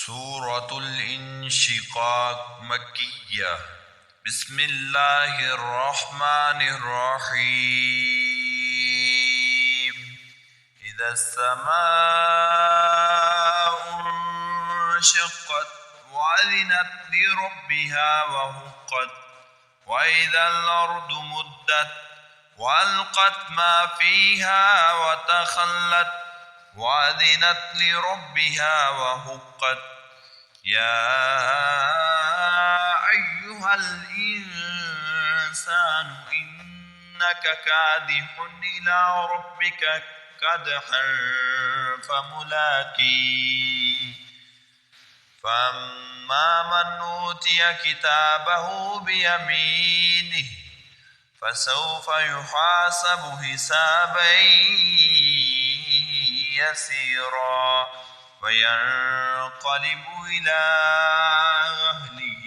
سورة الانشقاق مكية. بسم الله الرحمن الرحيم. إذا السماء انشقت وأذنت لربها وحقت وإذا الأرض مدت وألقت ما فيها وتخلت وأذنت لربها وحقت. يا أيها الإنسان إنك كادح إلى ربك كدحا فملاقيه. فأما من أوتي كتابه بيمينه فسوف يحاسب حسابا يسيرا وينقلب إلى أهله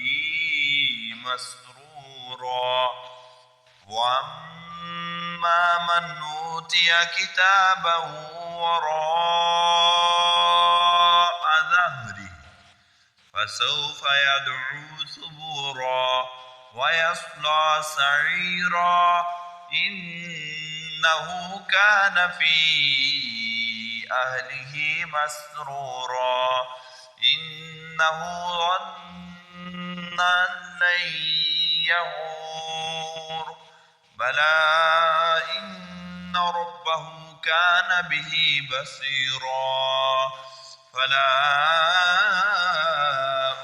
مسرورا. وأما من أوتي كتابه وراء ظهره فسوف يدعو ثبورا ويصلى سعيرا. إنه كان في أهله مسرورا. إنه ظن أن لن يحور بلى إن ربه كان به بصيرا. فلا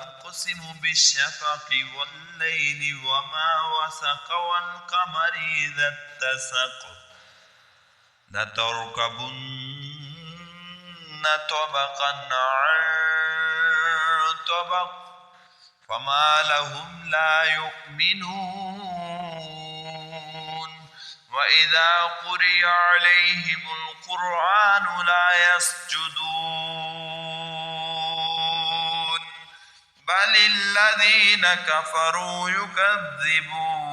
أقسم بالشفق والليل وما وسق والقمر إذا اتسق لتركبن طبقا عن طبق فما لهم لا يؤمنون. وإذا قرئ عليهم القرآن لا يسجدون بل الذين كفروا يكذبون.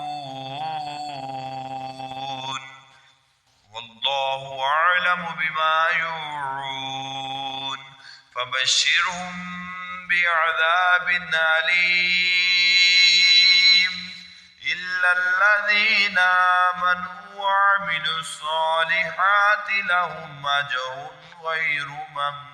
والله أعلم بما يوعون فبشرهم بعذاب أليم إلا الذين آمنوا وعملوا الصالحات لهم أجر غير ممنون.